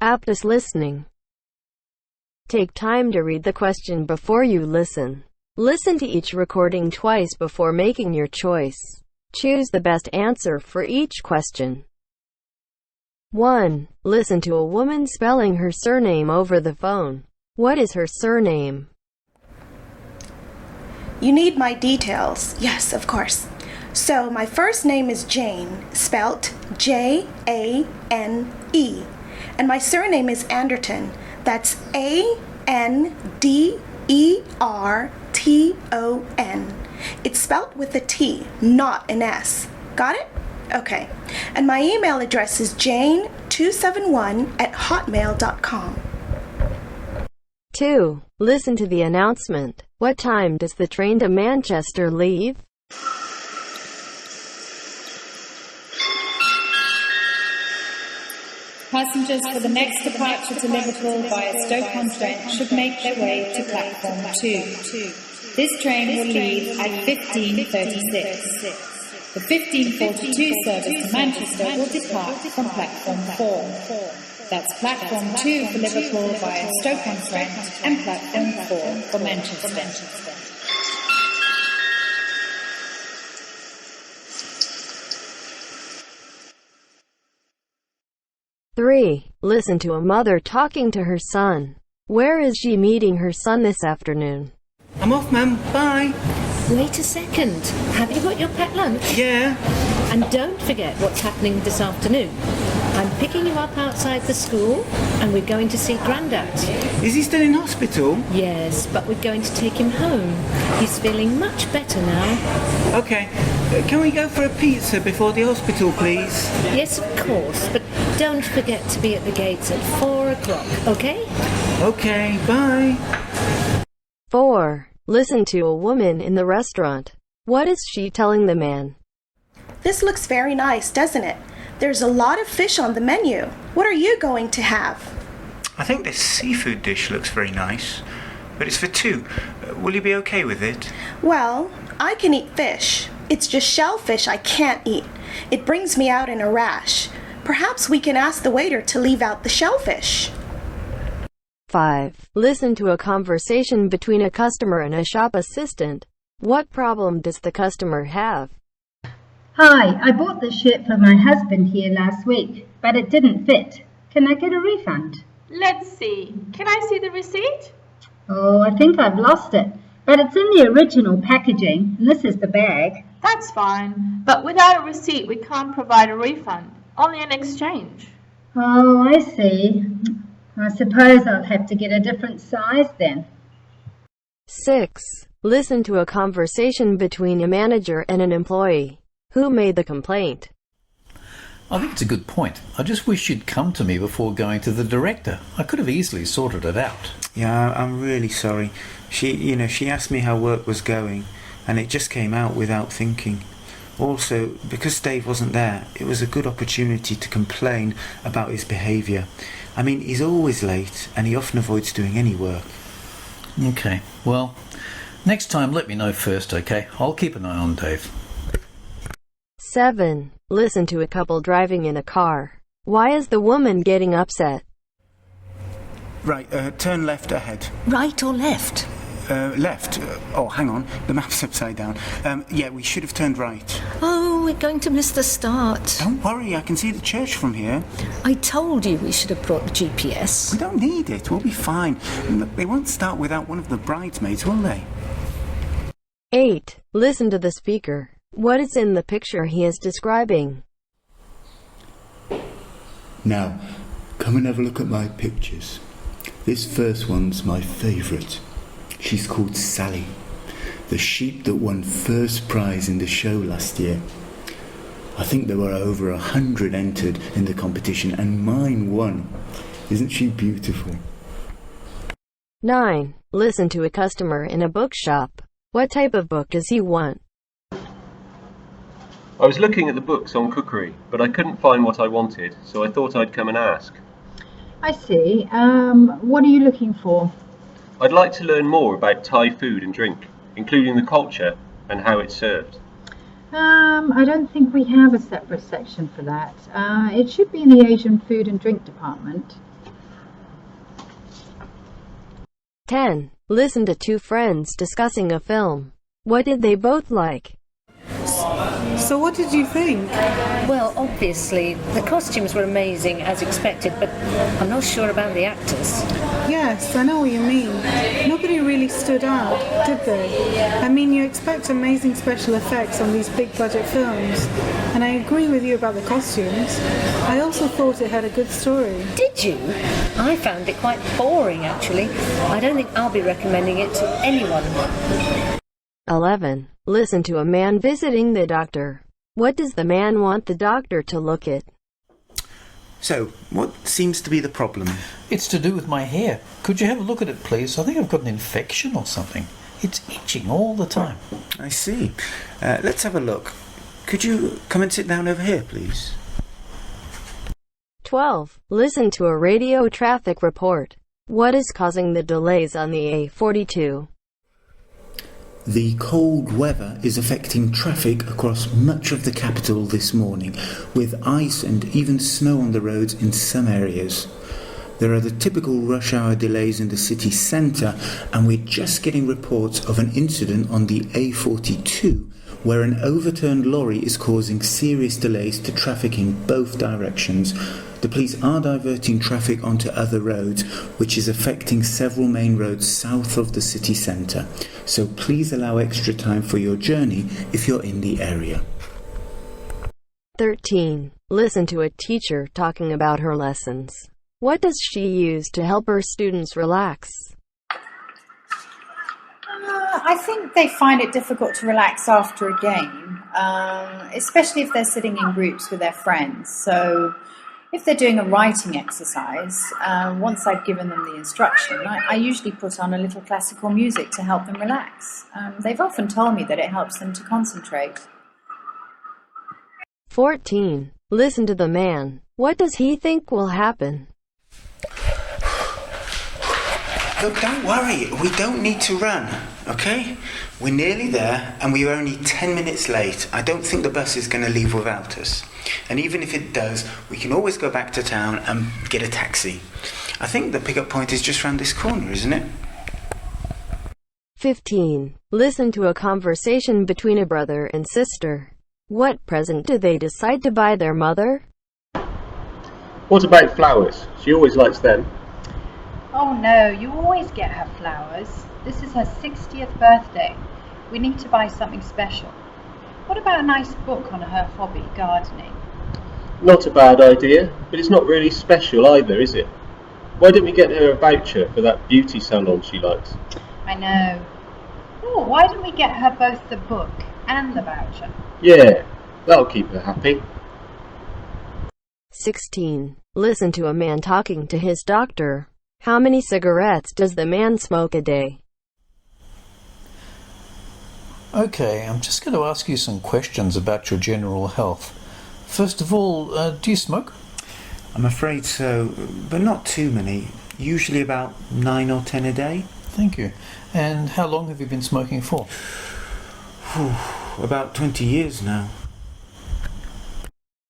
Aptis listening. Take time to read the question before you listen. Listen to each recording twice before making your choice. Choose the best answer for each question. 1. Listen to a woman spelling her surname over the phone. What is her surname? You need my details. Yes, of course. So my first name is Jane, spelt Jane, and my surname is Anderton. That's Anderton. It's spelt with a T, not an S. Got it? Okay. And my email address is jane271@hotmail.com. 2. Listen to the announcement. What time does the train to Manchester leave? Passengers for the next departure to Liverpool via Stoke-on-Trent should make their way to platform 2. This train will leave at 15:36. The 15:42 service to Manchester will depart from platform 4. That's platform 2 for Liverpool via Stoke-on-Trent and platform 4 for Manchester. 3. Listen to a mother talking to her son. Where is she meeting her son this afternoon? I'm off, Mum. Bye. Wait a second. Have you got your packed lunch? Yeah. And don't forget what's happening this afternoon. I'm picking you up outside the school and we're going to see Grandad. Is he still in hospital? Yes, but we're going to take him home. He's feeling much better now. Okay. Can we go for a pizza before the hospital, please? Yes, of course, but don't forget to be at the gates at 4 o'clock, okay? Okay, bye. 4. Listen to a woman in the restaurant. What is she telling the man? This looks very nice, doesn't it? There's a lot of fish on the menu. What are you going to have? I think this seafood dish looks very nice, but it's for 2. Will you be okay with it? Well, I can eat fish. It's just shellfish I can't eat. It brings me out in a rash. Perhaps we can ask the waiter to leave out the shellfish. 5. Listen to a conversation between a customer and a shop assistant. What problem does the customer have? Hi, I bought this shirt for my husband here last week, but it didn't fit. Can I get a refund? Let's see. Can I see the receipt? Oh, I think I've lost it, but it's in the original packaging, and this is the bag. That's fine, but without a receipt we can't provide a refund, only an exchange. Oh, I see. I suppose I'll have to get a different size then. 6. Listen to a conversation between a manager and an employee. Who made the complaint? I think it's a good point. I just wish you'd come to me before going to the director. I could have easily sorted it out. Yeah, I'm really sorry. She asked me how work was going, and it just came out without thinking. Also, because Dave wasn't there, it was a good opportunity to complain about his behaviour. I mean, he's always late, and he often avoids doing any work. Okay, well, next time let me know first, okay? I'll keep an eye on Dave. 7. Listen to a couple driving in a car. Why is the woman getting upset? Right, turn left ahead. Right or left? Left. Oh, hang on. The map's upside down. Yeah, we should have turned right. Oh, we're going to miss the start. Don't worry, I can see the church from here. I told you we should have brought the GPS. We don't need it. We'll be fine. They won't start without one of the bridesmaids, will they? 8. Listen to the speaker. What is in the picture he is describing? Now, come and have a look at my pictures. This first one's my favourite. She's called Sally, the sheep that won first prize in the show last year. I think there were over 100 entered in the competition and mine won. Isn't she beautiful? 9. Listen to a customer in a bookshop. What type of book does he want? I was looking at the books on cookery, but I couldn't find what I wanted, so I thought I'd come and ask. I see. What are you looking for? I'd like to learn more about Thai food and drink, including the culture and how it's served. I don't think we have a separate section for that. It should be in the Asian food and drink department. 10. Listen to two friends discussing a film. What did they both like? So what did you think? Well, obviously, the costumes were amazing as expected, but I'm not sure about the actors. Yes, I know what you mean. Nobody really stood out, did they? I mean, you expect amazing special effects on these big budget films, and I agree with you about the costumes. I also thought it had a good story. Did you? I found it quite boring, actually. I don't think I'll be recommending it to anyone. 11. Listen to a man visiting the doctor. What does the man want the doctor to look at? So, what seems to be the problem? It's to do with my hair. Could you have a look at it, please? I think I've got an infection or something. It's itching all the time. I see. Let's have a look. Could you come and sit down over here, please? 12. Listen to a radio traffic report. What is causing the delays on the A42? The cold weather is affecting traffic across much of the capital this morning, with ice and even snow on the roads in some areas. There are the typical rush hour delays in the city centre, and we're just getting reports of an incident on the A42 where an overturned lorry is causing serious delays to traffic in both directions. The police are diverting traffic onto other roads, which is affecting several main roads south of the city centre. So please allow extra time for your journey if you're in the area. 13. Listen to a teacher talking about her lessons. What does she use to help her students relax? I think they find it difficult to relax after a game, especially if they're sitting in groups with their friends. So if they're doing a writing exercise, once I've given them the instruction, I usually put on a little classical music to help them relax. They've often told me that it helps them to concentrate. 14. Listen to the man. What does he think will happen? Look, don't worry. We don't need to run, okay? We're nearly there, and we're only 10 minutes late. I don't think the bus is going to leave without us. And even if it does, we can always go back to town and get a taxi. I think the pickup point is just round this corner, isn't it? 15. Listen to a conversation between a brother and sister. What present do they decide to buy their mother? What about flowers? She always likes them. Oh no, you always get her flowers. This is her 60th birthday. We need to buy something special. What about a nice book on her hobby, gardening? Not a bad idea, but it's not really special either, is it? Why don't we get her a voucher for that beauty salon she likes? I know. Oh, why don't we get her both the book and the voucher? Yeah, that'll keep her happy. 16. Listen to a man talking to his doctor. How many cigarettes does the man smoke a day? Okay, I'm just going to ask you some questions about your general health. First of all, do you smoke? I'm afraid so, but not too many. Usually about 9 or 10 a day. Thank you. And how long have you been smoking for? About 20 years now.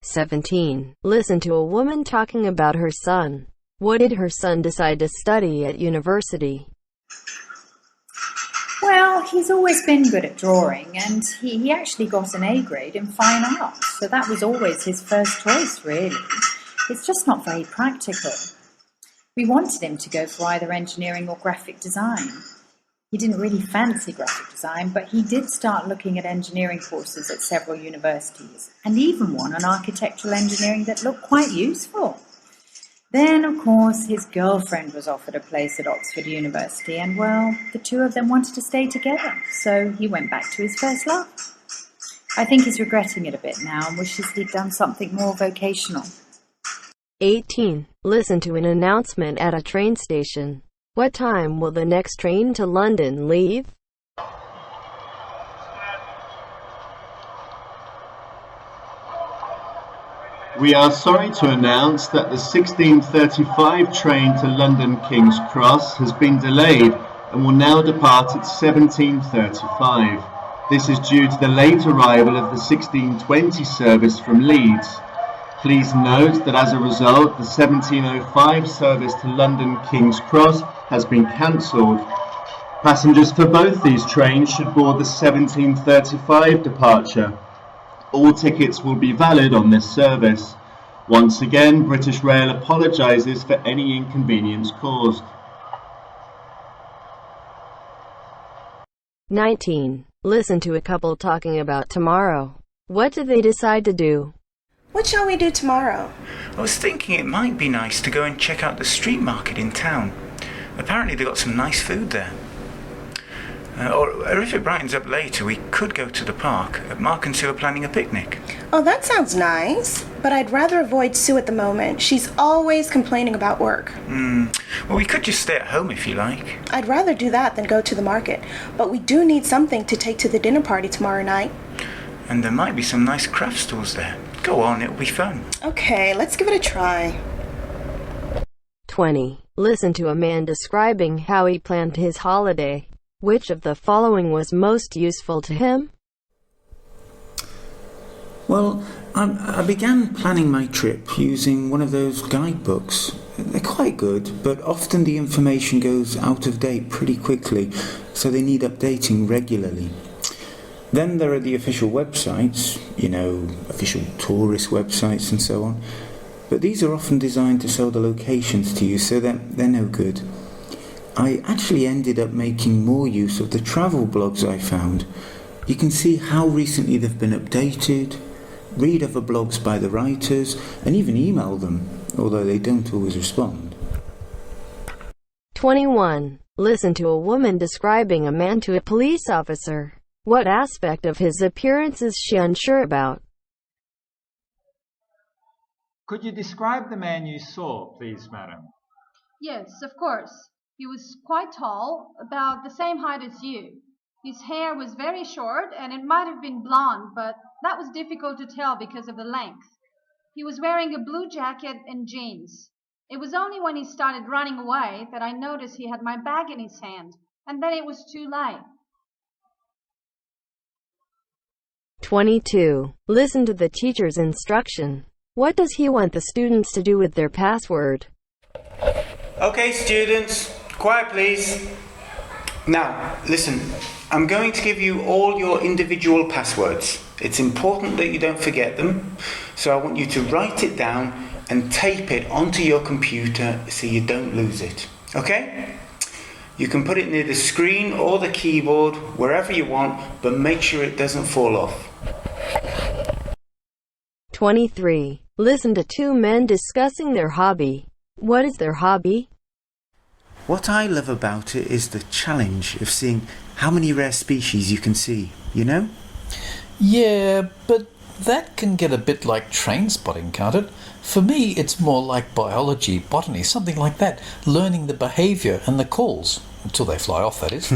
17. Listen to a woman talking about her son. What did her son decide to study at university? Well, he's always been good at drawing, and he actually got an A grade in fine arts, so that was always his first choice, really. It's just not very practical. We wanted him to go for either engineering or graphic design. He didn't really fancy graphic design, but he did start looking at engineering courses at several universities, and even one on architectural engineering that looked quite useful. Then, of course, his girlfriend was offered a place at Oxford University, and, well, the two of them wanted to stay together, so he went back to his first love. I think he's regretting it a bit now and wishes he'd done something more vocational. 18. Listen to an announcement at a train station. What time will the next train to London leave? We are sorry to announce that the 16:35 train to London King's Cross has been delayed and will now depart at 17:35. This is due to the late arrival of the 16:20 service from Leeds. Please note that as a result, the 17:05 service to London King's Cross has been cancelled. Passengers for both these trains should board the 17:35 departure. All tickets will be valid on this service. Once again, British Rail apologises for any inconvenience caused. 19. Listen to a couple talking about tomorrow. What did they decide to do? What shall we do tomorrow? I was thinking it might be nice to go and check out the street market in town. Apparently they've got some nice food there. Or if it brightens up later, we could go to the park. Mark and Sue are planning a picnic. Oh, that sounds nice. But I'd rather avoid Sue at the moment. She's always complaining about work. Well, we could just stay at home if you like. I'd rather do that than go to the market. But we do need something to take to the dinner party tomorrow night. And there might be some nice craft stores there. Go on, it'll be fun. Okay, let's give it a try. 20. Listen to a man describing how he planned his holiday. Which of the following was most useful to him? Well, I began planning my trip using one of those guidebooks. They're quite good, but often the information goes out of date pretty quickly, so they need updating regularly. Then there are the official websites, official tourist websites and so on. But these are often designed to sell the locations to you, so they're no good. I actually ended up making more use of the travel blogs I found. You can see how recently they've been updated, read other blogs by the writers, and even email them, although they don't always respond. 21. Listen to a woman describing a man to a police officer. What aspect of his appearance is she unsure about? Could you describe the man you saw, please, madam? Yes, of course. He was quite tall, about the same height as you. His hair was very short, and it might have been blonde, but that was difficult to tell because of the length. He was wearing a blue jacket and jeans. It was only when he started running away that I noticed he had my bag in his hand, and then it was too late. 22. Listen to the teacher's instruction. What does he want the students to do with their password? Okay, students, quiet please. Now, listen, I'm going to give you all your individual passwords. It's important that you don't forget them, so I want you to write it down and tape it onto your computer so you don't lose it. Okay? You can put it near the screen or the keyboard, wherever you want, but make sure it doesn't fall off. 23. Listen to two men discussing their hobby. What is their hobby? What I love about it is the challenge of seeing how many rare species you can see, you know? Yeah, but that can get a bit like train spotting, can't it? For me, it's more like biology, botany, something like that, learning the behaviour and the calls, until they fly off, that is.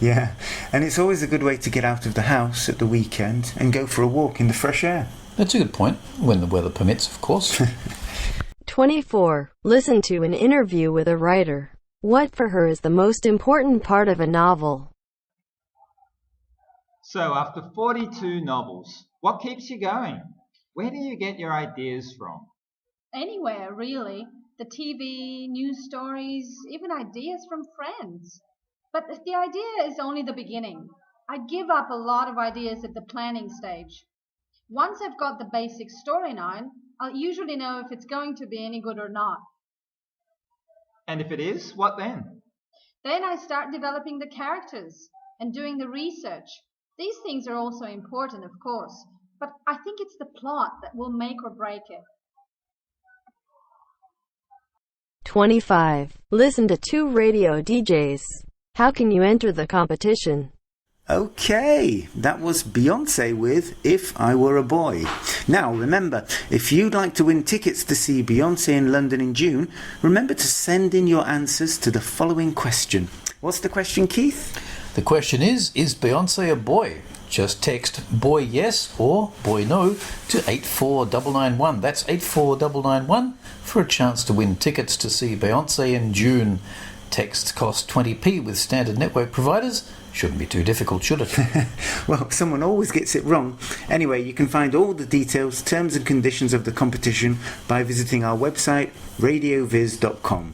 Yeah, and it's always a good way to get out of the house at the weekend and go for a walk in the fresh air. That's a good point, when the weather permits, of course. 24. Listen to an interview with a writer. What for her is the most important part of a novel? So, after 42 novels, what keeps you going? Where do you get your ideas from? Anywhere, really. The TV, news stories, even ideas from friends. But the idea is only the beginning. I give up a lot of ideas at the planning stage. Once I've got the basic storyline, I'll usually know if it's going to be any good or not. And if it is, what then? Then I start developing the characters and doing the research. These things are also important, of course, but I think it's the plot that will make or break it. 25. Listen to two radio DJs. How can you enter the competition? Okay, that was Beyonce with If I Were a Boy. Now, remember, if you'd like to win tickets to see Beyonce in London in June, remember to send in your answers to the following question. What's the question, Keith? The question is Beyonce a boy? Just text boy yes or boy no to 84991. That's 84991 for a chance to win tickets to see Beyonce in June. Texts cost 20p with standard network providers. Shouldn't be too difficult, should it? Well, someone always gets it wrong. Anyway, you can find all the details, terms and conditions of the competition by visiting our website, radioviz.com.